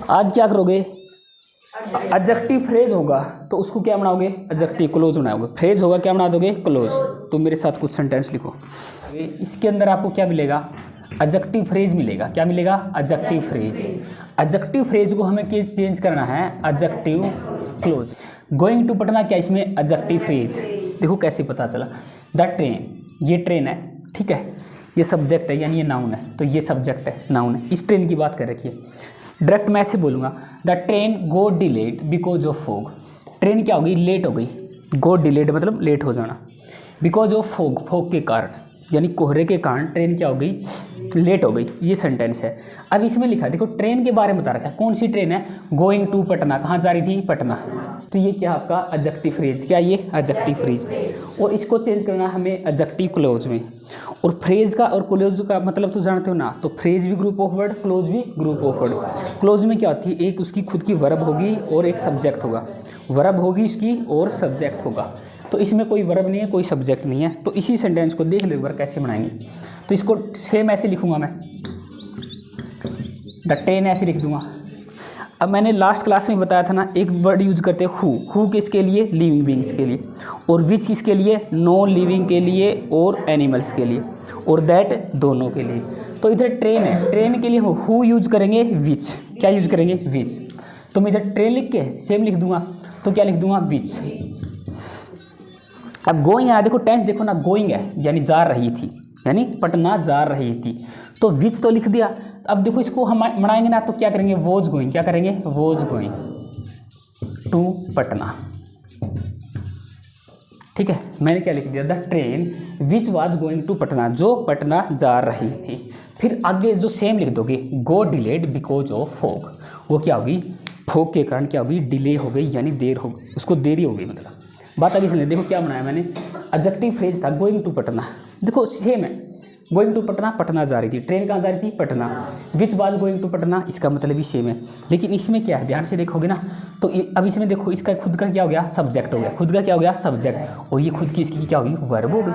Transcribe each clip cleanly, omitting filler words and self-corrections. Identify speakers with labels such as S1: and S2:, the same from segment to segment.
S1: आज क्या करोगे, एडजेक्टिव फ्रेज होगा तो उसको क्या बनाओगे, एडजेक्टिव क्लोज बनाओगे। फ्रेज होगा क्या बना दोगे, क्लोज। तो मेरे साथ कुछ सेंटेंस लिखो। इसके अंदर आपको क्या मिलेगा, एडजेक्टिव फ्रेज मिलेगा। क्या मिलेगा, एडजेक्टिव फ्रेज। एडजेक्टिव फ्रेज को हमें चेंज करना है adjective clause. Going to Patna क्या इसमें एडजेक्टिव फ्रेज। देखो कैसे पता चला, द ट्रेन, ये ट्रेन है, ठीक है, ये सब्जेक्ट है यानी ये नाउन है, तो ये सब्जेक्ट है, नाउन है। इस ट्रेन की बात कर रखी है। डायरेक्ट मैं ऐसे बोलूँगा, the train go delayed because of fog. Train क्या हो गई, लेट हो गई। गो डिलेड मतलब लेट हो जाना, बिकॉज ऑफ फॉग, फॉग के कारण यानी कोहरे के कारण ट्रेन क्या हो गई, लेट हो गई। ये सेंटेंस है। अब इसमें लिखा देखो ट्रेन के बारे में बता रखा है, कौन सी ट्रेन है, गोइंग टू पटना, कहाँ जा रही थी, पटना। तो ये क्या आपका एडजेक्टिव फ्रेज, क्या ये एडजेक्टिव फ्रेज। और इसको चेंज करना हमें एडजेक्टिव क्लोज में। और फ्रेज का और क्लोज का मतलब तो जानते हो ना, तो फ्रेज भी ग्रुप ऑफ वर्ड, क्लोज भी ग्रुप ऑफ वर्ड। क्लोज में क्या होती है, एक उसकी खुद की वर्ब होगी और एक सब्जेक्ट होगा, वर्ब होगी इसकी और सब्जेक्ट होगा। तो इसमें कोई वर्ब नहीं है, कोई सब्जेक्ट नहीं है। तो इसी सेंटेंस को देख लो एक बार कैसे बनाएंगे। तो इसको सेम ऐसे लिखूंगा मैं, द ट्रेन ऐसे लिख दूंगा। अब मैंने लास्ट क्लास में बताया था ना, एक वर्ड यूज करते हैं हु किसके लिए, लिविंग बीइंग्स के लिए, और विच किसके लिए, नॉन लिविंग के लिए और एनिमल्स के लिए, और दैट दोनों के लिए। तो इधर ट्रेन है, ट्रेन के लिए हु यूज करेंगे, विच। क्या यूज करेंगे, विच। तो मैं इधर ट्रेन लिख के सेम लिख दूंगा, तो क्या लिख दूंगा, विच। अब गोइंग है, देखो टेंस देखो ना, गोइंग है यानी जा रही थी, यानी पटना जा रही थी, तो विच तो लिख दिया। अब देखो इसको हम बनाएंगे ना, तो क्या करेंगे, वॉज गोइंग। क्या करेंगे, वॉज गोइंग टू पटना, ठीक है। मैंने क्या लिख दिया, the train which was going to Patna, जो पटना जा रही थी। फिर आगे जो सेम लिख दोगे, गो डिलेड बिकॉज ऑफ फॉग, वो क्या होगी, फॉग के कारण क्या होगी, डिले हो गई यानी देर हो गई, उसको देरी हो गई। मतलब बात आगे सुनिए, देखो क्या बनाया मैंने, एडजेक्टिव फ्रेज था गोइंग टू पटना, देखो सेम है, गोइंग टू पटना, पटना जा रही थी, ट्रेन कहाँ जा रही थी, Patna. Which was going to Patna, इसका मतलब भी सेम है। लेकिन इसमें क्या है, ध्यान से देखोगे ना, तो अब इसमें देखो इसका खुद का क्या हो गया, सब्जेक्ट हो गया, खुद का क्या हो गया, सब्जेक्ट, और ये खुद की इसकी क्या होगी, वर्ब हो गई,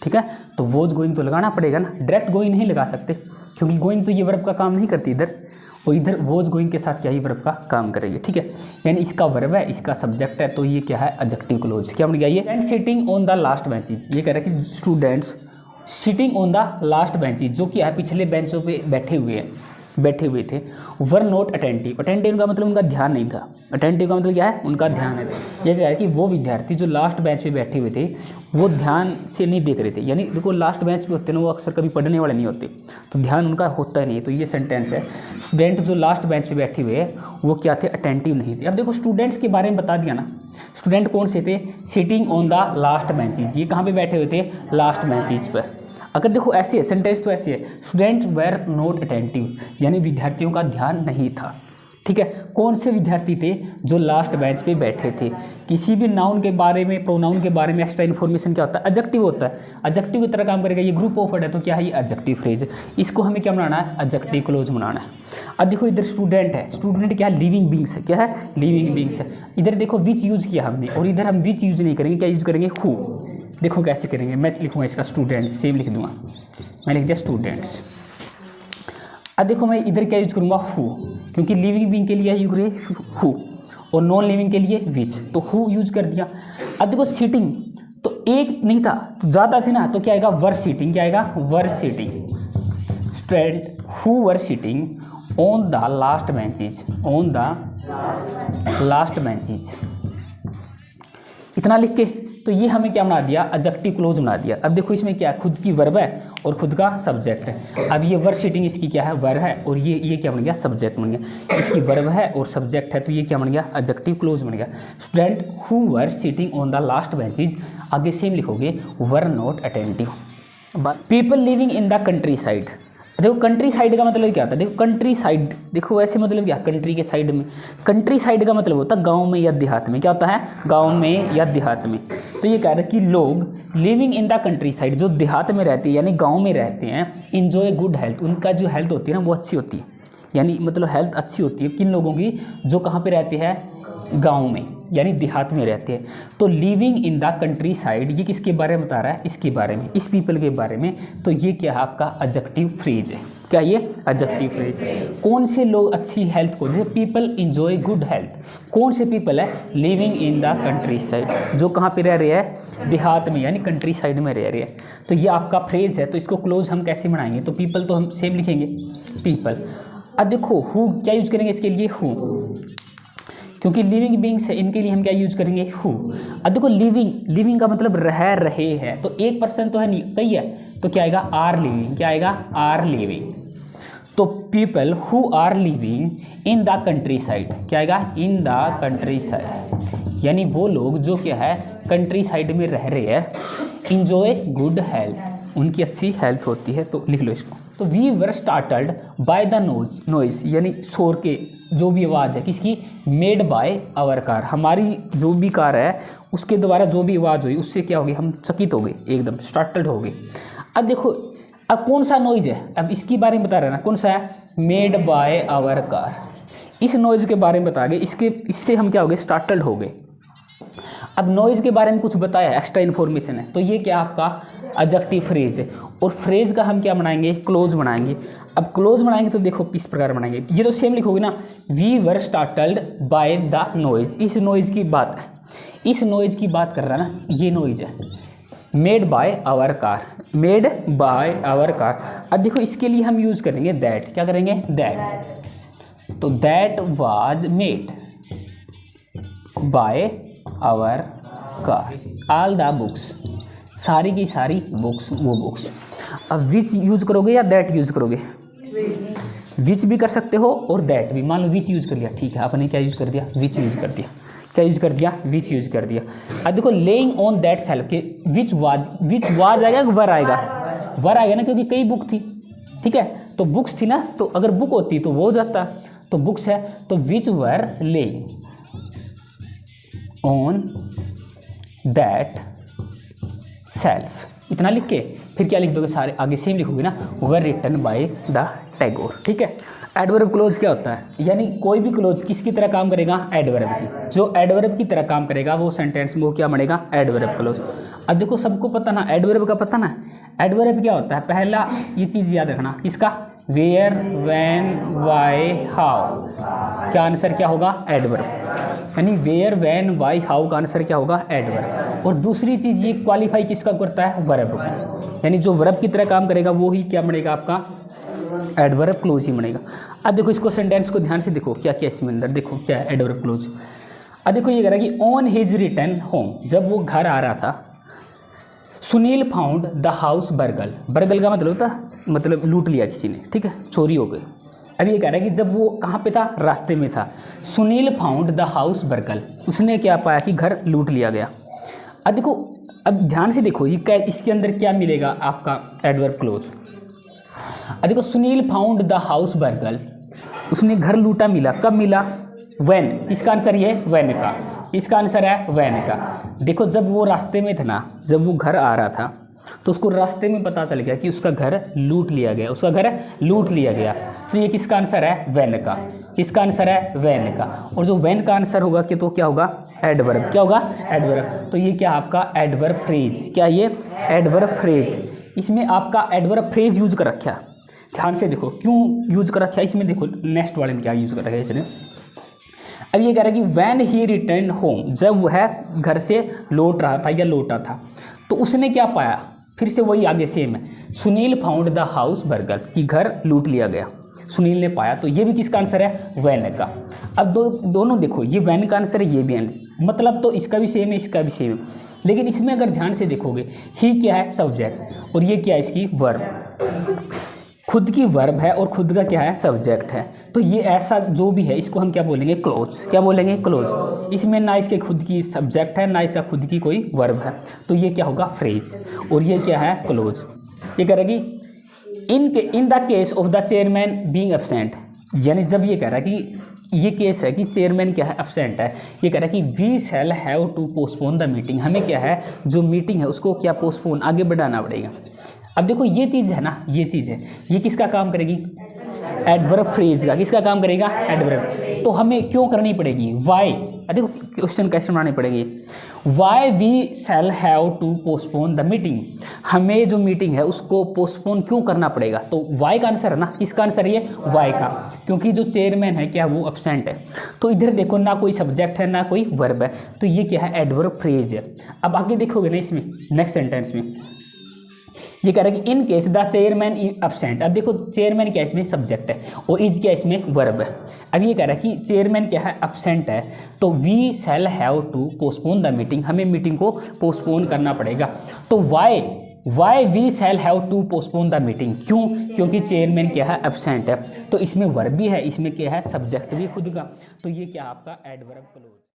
S1: ठीक है। तो वॉज गोइंग तो लगाना पड़ेगा ना, डायरेक्ट गोइंग नहीं लगा सकते, क्योंकि गोइंग तो ये वर्ब का काम नहीं करती इधर, और इधर वॉज गोइंग के साथ क्या ही वर्ब का काम करेगी, ठीक है। यानी इसका वर्ब है, इसका सब्जेक्ट है, तो ये क्या है, एडजेक्टिव क्लोज। क्या बन गया ये, and sitting on the last benches, ये कह रहा है कि students sitting on the last benches, जो कि है पिछले बेंचों पे बैठे हुए थे, वर नॉट अटेंटिव। अटेंटिव का मतलब उनका ध्यान नहीं था, अटेंटिव का मतलब क्या है, उनका ध्यान है। ये कह रहा है कि वो विद्यार्थी जो लास्ट बेंच पे बैठे हुए थे वो ध्यान से नहीं देख रहे थे, यानी देखो लास्ट बेंच पे होते हैं ना, वो अक्सर कभी पढ़ने वाले नहीं होते, तो ध्यान उनका होता ही नहीं है। तो ये सेंटेंस है, स्टूडेंट जो लास्ट बेंच पे बैठे हुए वो क्या थे, अटेंटिव नहीं थे। अब देखो स्टूडेंट्स के बारे में बता दिया ना, स्टूडेंट कौन से थे, sitting on the last benches, ये कहाँ पे बैठे हुए थे, लास्ट बेंचेज पर। अगर देखो ऐसे है सेंटेंस, तो ऐसे है, स्टूडेंट वेर नॉट अटेंटिव, यानी विद्यार्थियों का ध्यान नहीं था, ठीक है। कौन से विद्यार्थी थे, जो लास्ट बेंच पे बैठे थे। किसी भी नाउन के बारे में, प्रोनाउन के बारे में एक्स्ट्रा इन्फॉर्मेशन क्या होता है, एडजेक्टिव होता है, एडजेक्टिव की तरह काम करेगा। ये ग्रुप ऑफ वर्ड है, तो क्या है, ये एडजेक्टिव फ्रेज। इसको हमें क्या बनाना है, एडजेक्टिव क्लोज बनाना है। अब देखो इधर स्टूडेंट है, स्टूडेंट क्या है, लिविंग बींग्स है, क्या है, लिविंग बींग्स है। इधर देखो विच यूज किया हमने, और इधर हम विच यूज नहीं करेंगे, क्या यूज करेंगे, हु। देखो कैसे करेंगे, मैं लिखूंगा इसका स्टूडेंट्स, सेम लिख दूंगा, मैं लिख दिया स्टूडेंट्स। अब देखो मैं इधर क्या यूज करूंगा, हु, क्योंकि लिविंग बीइंग के लिए यूज करें हु, और नॉन लिविंग के लिए विच, तो हु यूज कर दिया। अब देखो सिटिंग, तो एक नहीं था, ज़्यादा थे ना, तो क्या आएगा, वर सिटिंग। क्या आएगा, were sitting. Student who were sitting on the last benches, on the last benches. इतना लिख के तो ये हमें क्या बना दिया, एडजेक्टिव क्लोज बना दिया। अब देखो इसमें क्या है, खुद की वर्ब है और खुद का सब्जेक्ट है। अब ये वर्ब सिटिंग इसकी क्या है, वर्ब है, और ये क्या बन गया, सब्जेक्ट बन गया। इसकी वर्ब है और सब्जेक्ट है, तो ये क्या बन गया, एडजेक्टिव क्लोज बन गया। Student who were sitting on the last benches, आगे सेम लिखोगे, were not attentive. People living in the country side, देखो कंट्री साइड का मतलब क्या होता है, देखो कंट्री साइड, देखो ऐसे मतलब क्या, कंट्री के साइड में, कंट्री साइड का मतलब होता है गांव में या देहात में। क्या होता है, गांव में या देहात में। तो ये कह रहा है कि लोग living in the country side, जो देहात में रहते हैं यानी गांव में रहते हैं, इंजॉय गुड हेल्थ, उनका जो हेल्थ होती है ना वो अच्छी होती है, यानी मतलब हेल्थ अच्छी होती है किन लोगों की, जो कहाँ पे रहते हैं, गाँव में यानी देहात में रहते हैं। तो living in the country side, ये किसके बारे में बता रहा है, इसके बारे में, इस पीपल के बारे में। तो ये क्या है, आपका एडजेक्टिव फ्रेज है। क्या क्या ये एडजेक्टिव फ्रेज। कौन से लोग अच्छी हेल्थ को, जैसे पीपल इंजॉय गुड हेल्थ, कौन से पीपल है, living in the country side, जो कहाँ पे रह रहे हैं, देहात में यानी कंट्री साइड में रह रहे हैं। तो ये आपका फ्रेज है, तो इसको क्लोज हम कैसे बनाएंगे, तो पीपल तो हम सेम लिखेंगे पीपल। अब देखो हु क्या यूज करेंगे इसके लिए, हु, क्योंकि लिविंग बींग्स है इनके लिए हम क्या यूज करेंगे, हु। अब देखो लिविंग का मतलब रह रहे हैं, तो एक पर्सन तो है नहीं, कई है, तो क्या आएगा, आर लिविंग, क्या आएगा, आर लिविंग। तो people who are living in the countryside, क्या आएगा, इन द कंट्री साइड, यानी वो लोग जो क्या है कंट्री साइड में रह रहे हैं, इंजॉय गुड हेल्थ, उनकी अच्छी हेल्थ होती है। तो लिख लो इसको। तो we were startled by the noise, यानी शोर के जो भी आवाज़ है किसकी, मेड बाय आवर कार, हमारी जो भी कार है उसके द्वारा जो भी आवाज़ हुई उससे क्या हो गई, हम चकित हो गए, एकदम स्टार्टल्ड हो गए। अब देखो अब कौन सा नॉइज है, अब इसके बारे में बता रहे ना, कौन सा है, मेड बाय आवर कार, इस नॉइज के बारे में बता गए, इससे हम क्या हो गए, स्टार्टल्ड हो गए। अब नॉइज के बारे में कुछ बताया, एक्स्ट्रा इन्फॉर्मेशन है, तो ये क्या आपका एडजेक्टिव फ्रेज है। और फ्रेज का हम क्या बनाएंगे, क्लोज बनाएंगे। अब क्लोज बनाएंगे तो देखो किस प्रकार बनाएंगे, ये तो सेम लिखोगे ना, we were startled by the noise, इस नॉइज की बात, इस नॉइज की बात कर रहा है ना, ये नॉइज है, made by our car, made by our car. अब देखो इसके लिए हम यूज करेंगे दैट, क्या करेंगे, दैट, तो that was made by our car, all the books, सारी की सारी बुक्स, वो बुक्स। अब विच यूज करोगे या दैट यूज करोगे, विच भी कर सकते हो और दैट भी, मान लो विच यूज कर लिया, ठीक है, आपने क्या यूज कर दिया, विच यूज कर दिया, क्या यूज कर दिया, विच यूज कर दिया। अब देखो लेइंग ऑन दैट सेल्फ के विच वाज आएगा, वर आएगा, वर आएगा ना, क्योंकि कई बुक थी, ठीक है, तो बुक्स थी ना, तो अगर बुक होती तो वो हो जाता, तो बुक्स है, तो विच वर लेइंग ऑन दैट सेल्फ, इतना लिख के फिर क्या लिख दोगे, सारे आगे सेम लिखोगे ना, were written by the Tagore, ठीक है। एडवर्ब क्लोज क्या होता है, यानी कोई भी क्लोज किसकी तरह काम करेगा, एडवर्ब की, जो एडवर्ब की तरह काम करेगा वो सेंटेंस में वो क्या बनेगा, एडवर्ब क्लोज। अब देखो सबको पता ना, एडवर्ब का पता ना, एडवर्ब क्या होता है, पहला ये चीज़ याद रखना, किसका, वेयर, व्हेन, व्हाई, हाउ, क्या आंसर क्या होगा, एडवर्ब, यानी वेयर, व्हेन, व्हाई, हाउ का आंसर क्या होगा, एडवर्ब। और दूसरी चीज़ ये क्वालिफाई किसका करता है, वर्ब, यानी जो वर्ब की तरह काम करेगा वो ही क्या बनेगा आपका एडवर्ब क्लोज ही बनेगा। अब देखो इसको सेंटेंस को ध्यान से देखो, क्या क्या इसमें अंदर देखो क्या है एडवर्ब क्लोज। अब देखो ये कह रहा है कि ऑन हिज रिटर्न होम, जब वो घर आ रहा था, Sunil found the house burgle, burgle का मतलब होता है मतलब लूट लिया किसी ने, ठीक है, चोरी हो गई। अब ये कह रहा है कि जब वो कहाँ पे था, रास्ते में था, Sunil found the house burgle, उसने क्या पाया कि घर लूट लिया गया। अब देखो अब ध्यान से देखो ये क्या, इसके अंदर क्या मिलेगा आपका एडवर्ब क्लोज। अब देखो Sunil found the house burgle, उसने घर लूटा मिला, कब मिला, व्हेन, किसका आंसर ये व्हेन का, इसका आंसर है व्हेन का। देखो जब वो रास्ते में था ना, जब वो घर आ रहा था तो उसको रास्ते में पता चल गया कि उसका घर लूट लिया गया, उसका घर लूट लिया गया, तो ये किसका आंसर है, व्हेन का, किसका आंसर है, व्हेन का। और जो व्हेन का आंसर होगा कि तो क्या होगा, एडवर्ब, क्या होगा, एडवर्ब। तो ये क्या आपका एडवर्ब फ्रेज, क्या ये एडवर्ब फ्रेज, इसमें आपका एडवर्ब फ्रेज यूज कर रखा है। ध्यान से देखो क्यों यूज कर रखा है, इसमें देखो नेक्स्ट वाले में क्या यूज कर रखा है इसने। अब ये कह रहा है कि व्हेन ही रिटर्न होम, जब वह घर से लौट रहा था या लौटा था, तो उसने क्या पाया, फिर से वही आगे सेम है, Sunil found the house burgle, कि घर लूट लिया गया, सुनील ने पाया, तो ये भी किसका आंसर है, व्हेन का। अब दोनों देखो, ये व्हेन का आंसर है, ये भी मतलब तो इसका भी सेम है, इसका भी सेम है, लेकिन इसमें अगर ध्यान से देखोगे, ही क्या है, सब्जेक्ट, और ये क्या है, इसकी वर्ब, खुद की वर्ब है और खुद का क्या है, सब्जेक्ट है। तो ये ऐसा जो भी है इसको हम क्या बोलेंगे, क्लोज, क्या बोलेंगे, क्लोज। इसमें ना इसके खुद की सब्जेक्ट है ना इसका खुद की कोई वर्ब है, तो ये क्या होगा, फ्रेज, और ये क्या है, क्लोज। ये कह रहा है कि in the case of the chairman being absent, यानी जब ये कह रहा है कि ये केस है कि चेयरमैन क्या है, एब्सेंट है, ये कह रहा है कि we shall have to postpone the meeting, हमें क्या है, जो मीटिंग है उसको क्या पोस्टपोन, आगे बढ़ाना पड़ेगा। अब देखो ये चीज़ है ना, ये चीज़ है, ये किसका काम करेगी, एडवर्ब फ्रेज का, किसका काम करेगा, एडवर्ब। तो हमें क्यों करनी पड़ेगी, वाई, देखो क्वेश्चन कैसे बनानी पड़ेगी, why we shall have to postpone the meeting, हमें जो मीटिंग है उसको पोस्टपोन क्यों करना पड़ेगा, तो वाई का आंसर है ना, किसका आंसर ये, वाई का, क्योंकि जो चेयरमैन है क्या वो एब्सेंट है। तो इधर देखो ना कोई सब्जेक्ट है ना कोई वर्ब है, तो ये क्या है, एडवर्ब फ्रेज है। अब आगे देखोगे ना इसमें नेक्स्ट सेंटेंस में ये कह रहा है कि in case the chairman is absent. अब देखो चेयरमैन क्या इसमें सब्जेक्ट है और इज क्या इसमें वर्ब है। अब ये कह रहा है कि चेयरमैन क्या है, एब्सेंट है, तो we shall have to postpone the meeting, हमें मीटिंग को पोस्टपोन करना पड़ेगा। तो why we shall have to postpone the meeting, क्यों, क्योंकि चेयरमैन क्या है, एब्सेंट है। तो इसमें वर्ब भी है, इसमें क्या है, सब्जेक्ट भी खुद का, तो ये क्या आपका एडवर्ब क्लोज।